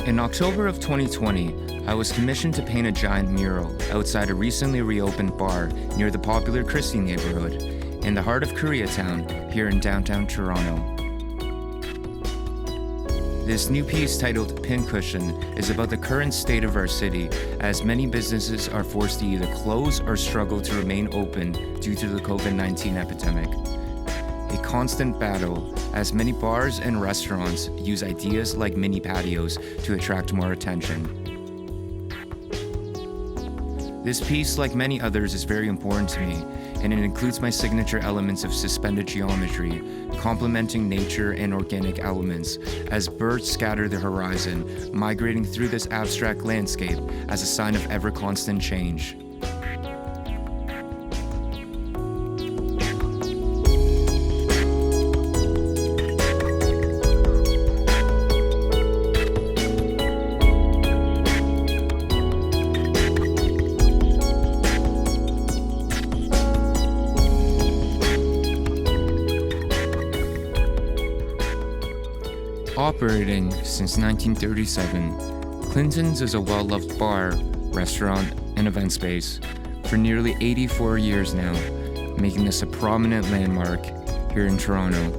In October of 2020, I was commissioned to paint a giant mural outside a recently reopened bar near the popular Christie neighborhood, in the heart of Koreatown, here in downtown Toronto. This new piece, titled Pincushion, is about the current state of our city, as many businesses are forced to either close or struggle to remain open due to the COVID-19 epidemic. A constant battle, as many bars and restaurants use ideas like mini patios to attract more attention. This piece, like many others, is very important to me, and it includes my signature elements of suspended geometry, complementing nature and organic elements, as birds scatter the horizon, migrating through this abstract landscape as a sign of ever-constant change. Operating since 1937, Clinton's is a well-loved bar, restaurant, and event space for nearly 84 years now, making this a prominent landmark here in Toronto.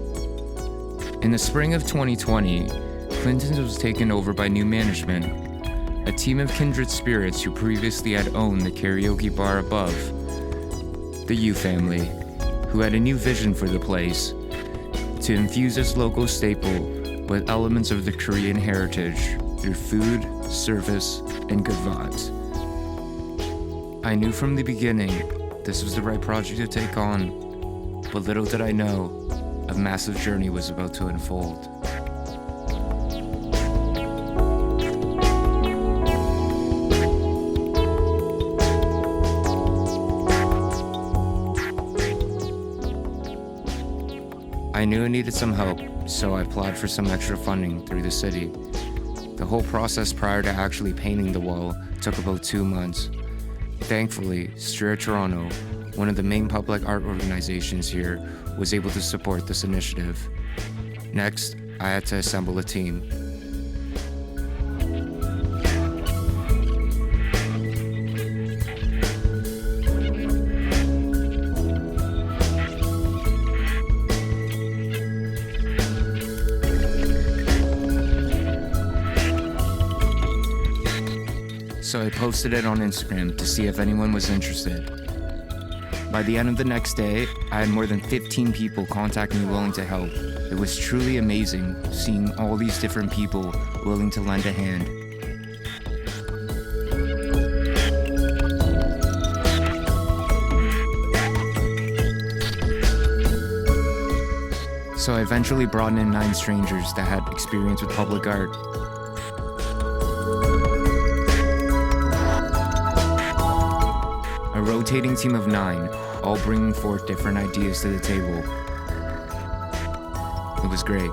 In the spring of 2020, Clinton's was taken over by new management, a team of kindred spirits who previously had owned the karaoke bar above, the Yu family, who had a new vision for the place, to infuse this local staple with elements of the Korean heritage through food, service, and good vibes. I knew from the beginning this was the right project to take on, but little did I know a massive journey was about to unfold. I knew I needed some help, so I applied for some extra funding through the city. The whole process prior to actually painting the wall took about 2 months. Thankfully, Shea Toronto, one of the main public art organizations here, was able to support this initiative. Next, I had to assemble a team. So I posted it on Instagram to see if anyone was interested. By the end of the next day, I had more than 15 people contact me willing to help. It was truly amazing seeing all these different people willing to lend a hand. So I eventually brought in 9 strangers that had experience with public art. A rotating team of 9, all bringing forth different ideas to the table. It was great.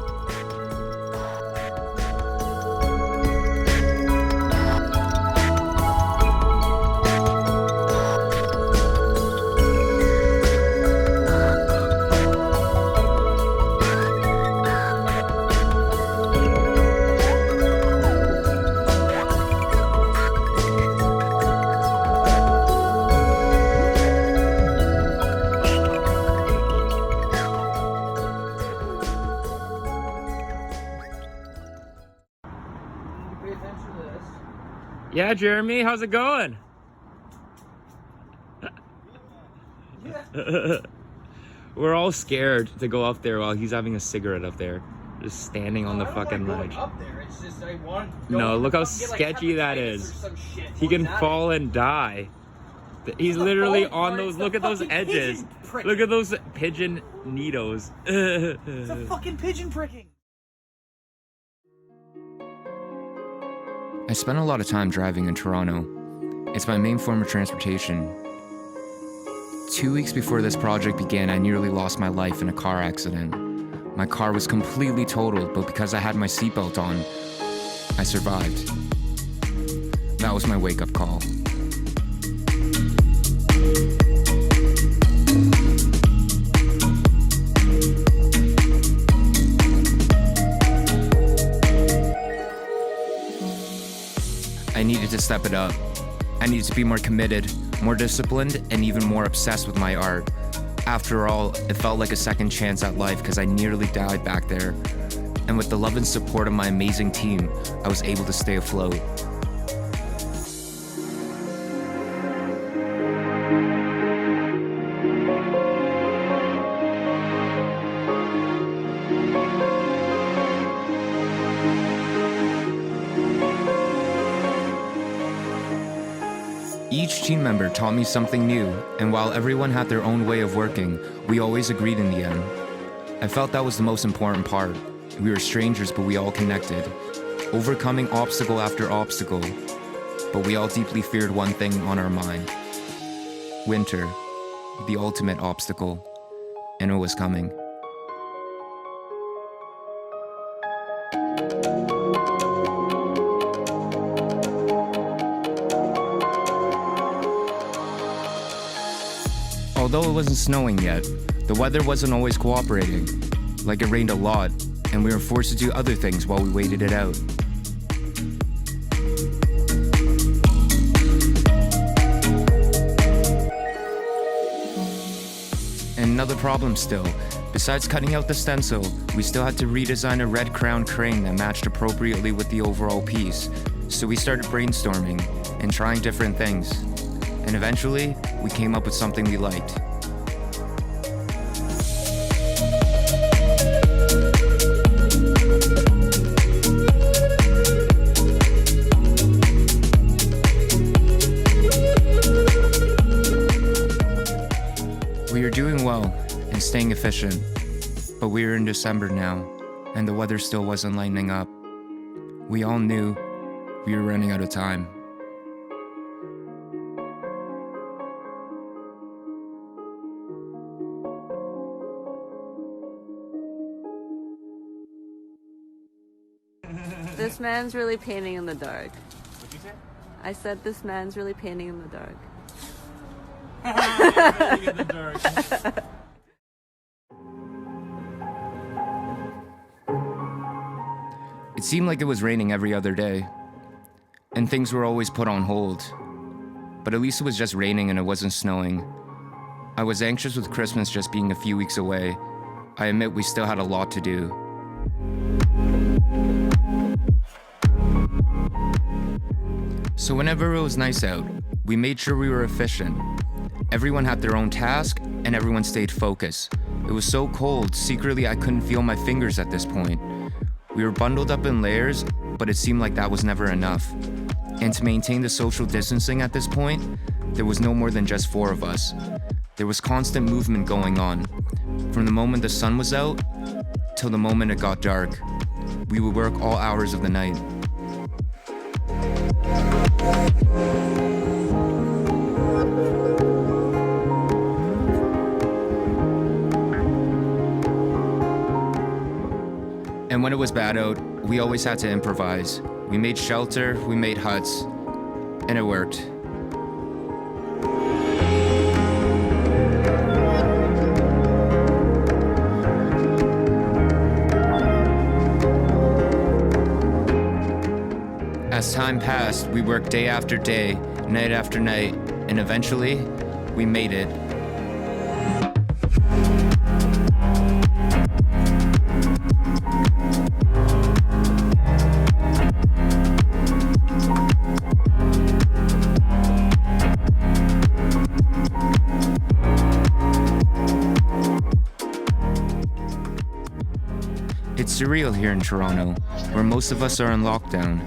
Yeah, Jeremy, how's it going? We're all scared to go up there while he's having a cigarette up there. Just standing on the fucking ledge. Up there. It's just I want no, look how sketchy that is. He can fall and die. He's literally on those, look at those edges. Look at those pigeon needles. It's a fucking pigeon pricking. I spent a lot of time driving in Toronto. It's my main form of transportation. 2 weeks before this project began, I nearly lost my life in a car accident. My car was completely totaled, but because I had my seatbelt on, I survived. That was my wake-up call. needed to step it up. I needed to be more committed, more disciplined, and even more obsessed with my art. After all, it felt like a second chance at life because I nearly died back there. And with the love and support of my amazing team, I was able to stay afloat. Each team member taught me something new, and while everyone had their own way of working, we always agreed in the end. I felt that was the most important part. We were strangers, but we all connected, overcoming obstacle after obstacle, but we all deeply feared one thing on our mind. Winter, the ultimate obstacle, and it was coming. Although it wasn't snowing yet, the weather wasn't always cooperating. Like it rained a lot, and we were forced to do other things while we waited it out. And another problem still. Besides cutting out the stencil, we still had to redesign a red crown crane that matched appropriately with the overall piece. So we started brainstorming and trying different things. And eventually, we came up with something we liked. We were doing well and staying efficient, but we were in December now, and the weather still wasn't lightening up. We all knew we were running out of time. This man's really painting in the dark. What'd you say? I said this man's really painting in the dark. Painting in the dark. It seemed like it was raining every other day, and things were always put on hold. But at least it was just raining and it wasn't snowing. I was anxious with Christmas just being a few weeks away. I admit we still had a lot to do. So whenever it was nice out, we made sure we were efficient. Everyone had their own task, and everyone stayed focused. It was so cold, secretly I couldn't feel my fingers at this point. We were bundled up in layers, but it seemed like that was never enough. And to maintain the social distancing at this point, there was no more than just 4 of us. There was constant movement going on. From the moment the sun was out, till the moment it got dark. We would work all hours of the night. And when it was bad out, we always had to improvise. We made shelter, we made huts, and it worked. As time passed, we worked day after day, night after night, and eventually, we made it. It's surreal here in Toronto, where most of us are in lockdown.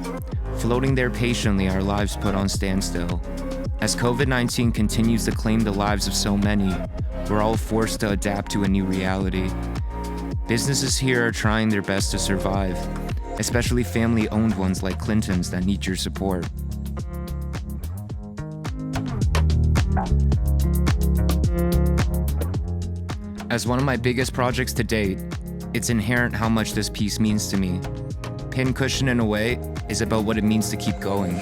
Floating there patiently, our lives put on standstill. As COVID-19 continues to claim the lives of so many, we're all forced to adapt to a new reality. Businesses here are trying their best to survive, especially family-owned ones like Clinton's that need your support. As one of my biggest projects to date, it's inherent how much this piece means to me. Pincushion, in a way, is about what it means to keep going.